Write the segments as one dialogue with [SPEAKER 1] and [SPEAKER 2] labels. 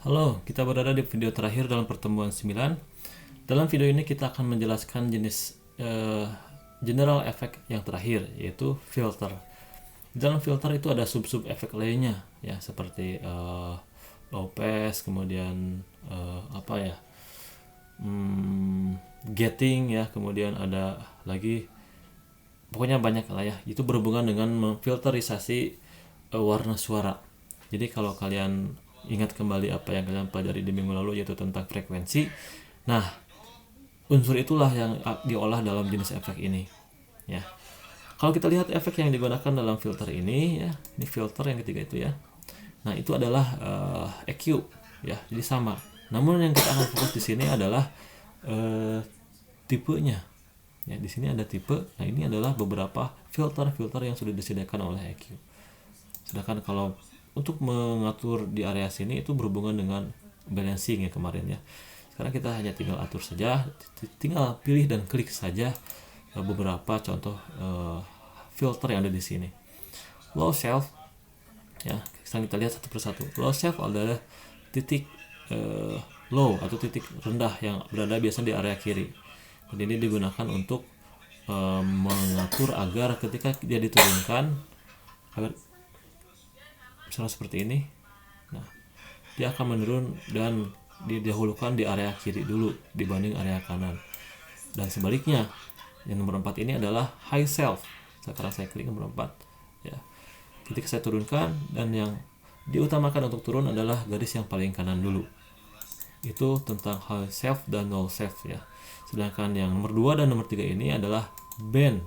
[SPEAKER 1] Halo, kita berada di video terakhir dalam pertemuan 9. Dalam video ini kita akan menjelaskan jenis general effect yang terakhir, yaitu filter. Di dalam filter itu ada sub-sub efek lainnya, ya, seperti low pass, kemudian gating, ya, kemudian ada lagi, pokoknya banyak lah ya. Itu berhubungan dengan memfilterisasi warna suara. Jadi kalau kalian ingat kembali apa yang kalian pelajari di minggu lalu, yaitu tentang frekuensi. Nah, unsur itulah yang diolah dalam jenis efek ini, ya. Kalau kita lihat efek yang digunakan dalam filter ini, ya, ini filter yang ketiga itu, ya. Nah, itu adalah EQ, ya, jadi sama. Namun yang kita akan fokus di sini adalah tipenya. Ya, di sini ada tipe. Nah, ini adalah beberapa filter-filter yang sudah disediakan oleh EQ. Sedangkan kalau untuk mengatur di area sini itu berhubungan dengan balancing ya kemarin, ya. Sekarang kita hanya tinggal atur saja, tinggal pilih dan klik saja beberapa contoh filter yang ada di sini. Low shelf, ya, sekarang kita lihat satu persatu. Low shelf adalah titik low atau titik rendah yang berada biasanya di area kiri. Dan ini digunakan untuk mengatur agar ketika dia diturunkan, agar misalnya seperti ini, nah, dia akan menurun dan didahulukan di area kiri dulu dibanding area kanan. Dan sebaliknya, yang nomor 4 ini adalah high shelf. Sekarang saya klik nomor 4, ya. Ketika saya turunkan, dan yang diutamakan untuk turun adalah garis yang paling kanan dulu. Itu tentang high shelf dan low shelf, ya. Sedangkan yang nomor 2 dan nomor 3 ini adalah band.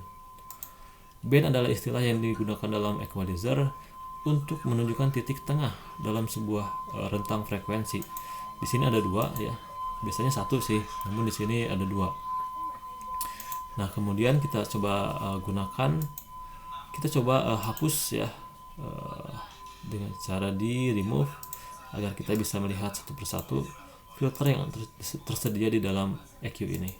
[SPEAKER 1] Band adalah istilah yang digunakan dalam equalizer untuk menunjukkan titik tengah dalam sebuah rentang frekuensi. Di sini ada 2, ya. Biasanya 1 sih, namun di sini ada 2. Nah, kemudian kita coba hapus, ya, dengan cara di remove agar kita bisa melihat satu persatu filter yang tersedia di dalam EQ ini.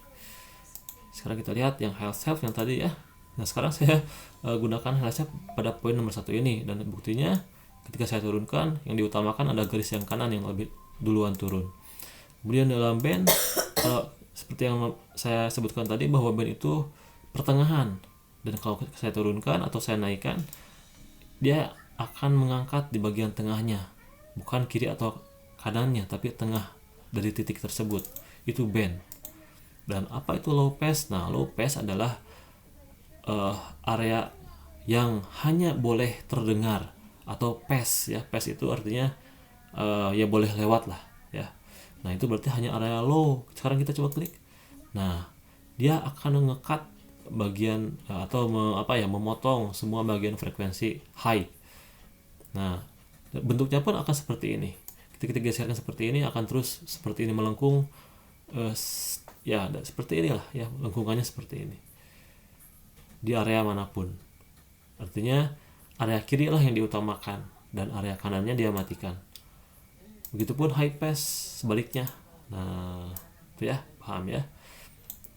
[SPEAKER 1] Sekarang kita lihat yang high shelf yang tadi, ya. Nah, sekarang saya gunakan high shelf pada poin nomor 1 ini, dan buktinya ketika saya turunkan, yang diutamakan ada garis yang kanan yang lebih duluan turun. Kemudian dalam band, seperti yang saya sebutkan tadi, bahwa band itu pertengahan, dan kalau saya turunkan atau saya naikkan, dia akan mengangkat di bagian tengahnya, bukan kiri atau kanannya, tapi tengah dari titik tersebut. Itu band. Dan apa itu low pass? Nah, low pass adalah area yang hanya boleh terdengar, atau pass, ya. Pass itu artinya ya boleh lewat lah, ya. Nah, itu berarti hanya area low. Sekarang kita coba klik. Nah, dia akan ngekat bagian atau memotong semua bagian frekuensi high. Nah, bentuknya pun akan seperti ini. Ketika kita geserkan seperti ini, akan terus seperti ini melengkung, ya, seperti inilah, ya, lengkungannya seperti ini di area manapun. Artinya area kiri lah yang diutamakan dan area kanannya dia matikan. Begitupun high pass sebaliknya. Nah, itu, ya, paham, ya.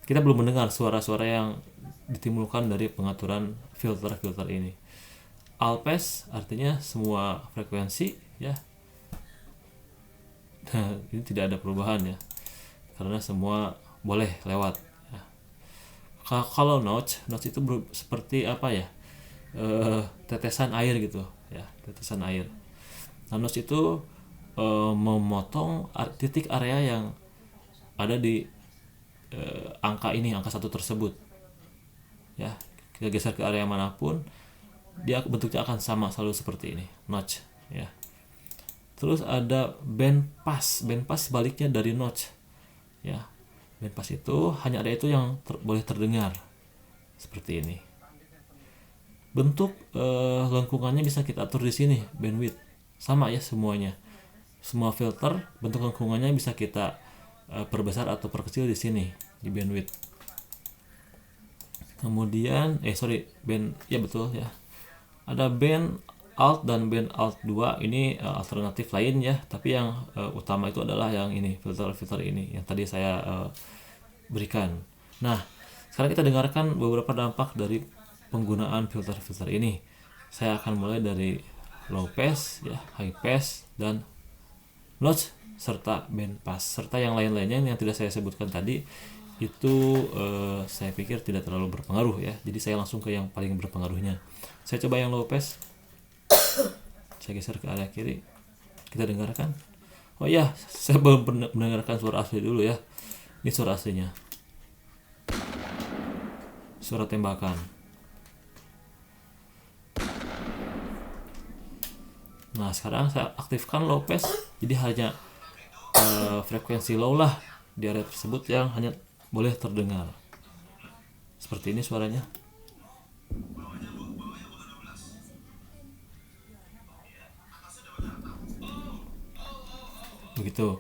[SPEAKER 1] Kita belum mendengar suara-suara yang ditimbulkan dari pengaturan filter-filter ini. All pass artinya semua frekuensi, ya. Nah, ini tidak ada perubahan, ya, karena semua boleh lewat, ya. Kalau notch itu seperti apa, ya, tetesan air gitu, ya, tetesan air. Nah, notch itu memotong titik area yang ada di angka 1 tersebut, ya. Kita geser ke area manapun, dia bentuknya akan sama, selalu seperti ini, notch, ya. Terus ada band pass. Band pass sebaliknya dari notch, ya. Band pass itu hanya ada itu yang boleh terdengar seperti ini. Bentuk lengkungannya bisa kita atur di sini, bandwidth. Sama, ya, semuanya. Semua filter bentuk lengkungannya bisa kita perbesar atau perkecil di sini, di bandwidth. Kemudian band, ya, betul, ya. Ada band alt dan band alt 2. Ini alternatif lain, ya, tapi yang utama itu adalah yang ini, filter-filter ini yang tadi saya berikan. Nah, sekarang kita dengarkan beberapa dampak dari penggunaan filter-filter ini. Saya akan mulai dari low pass, ya, high pass, dan notch serta bandpass serta yang lain-lainnya yang tidak saya sebutkan tadi itu saya pikir tidak terlalu berpengaruh ya. Jadi saya langsung ke yang paling berpengaruhnya. Saya coba yang low pass, saya geser ke area kiri, kita dengarkan. Oh iya, saya belum mendengarkan suara asli dulu ya. Ini suara aslinya, suara tembakan. Nah sekarang saya aktifkan low pass, jadi hanya frekuensi low lah di area tersebut yang hanya boleh terdengar. Seperti ini suaranya. Begitu.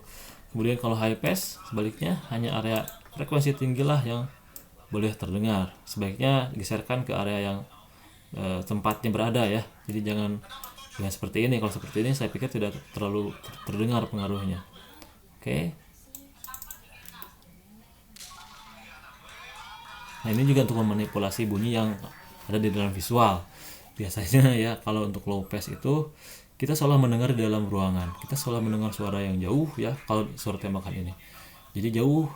[SPEAKER 1] Kemudian kalau high pass sebaliknya hanya area frekuensi tinggi lah yang boleh terdengar. Sebaiknya geserkan ke area yang tempatnya berada ya. Jadi jangan seperti ini. Kalau seperti ini saya pikir tidak terlalu terdengar pengaruhnya. Oke. Nah ini juga untuk memanipulasi bunyi yang ada di dalam visual. Biasanya ya kalau untuk low pass itu kita selalu mendengar di dalam ruangan. Kita selalu mendengar suara yang jauh ya kalau suara tembakan ini. Jadi jauh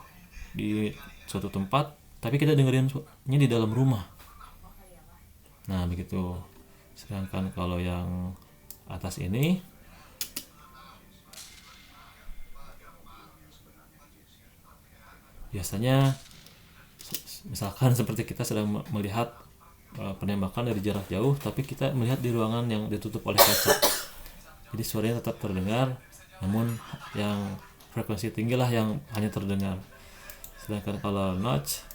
[SPEAKER 1] di suatu tempat, tapi kita dengerinnya di dalam rumah. Nah begitu. Sedangkan kalau yang atas ini biasanya misalkan seperti kita sedang melihat penembakan dari jarak jauh, tapi kita melihat di ruangan yang ditutup oleh kaca. Jadi suaranya tetap terdengar, namun yang frekuensi tinggi lah yang hanya terdengar. Sedangkan kalau notch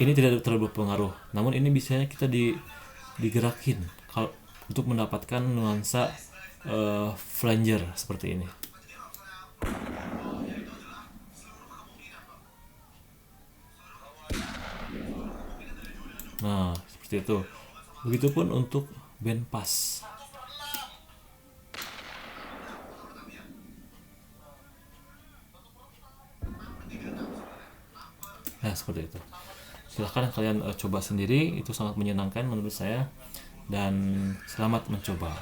[SPEAKER 1] ini tidak terlalu berpengaruh, namun ini biasanya kita digerakin kalau untuk mendapatkan nuansa flanger seperti ini. Nah seperti itu. Begitupun untuk bandpass. Nah seperti itu. Silahkan kalian coba sendiri, itu sangat menyenangkan menurut saya, dan selamat mencoba.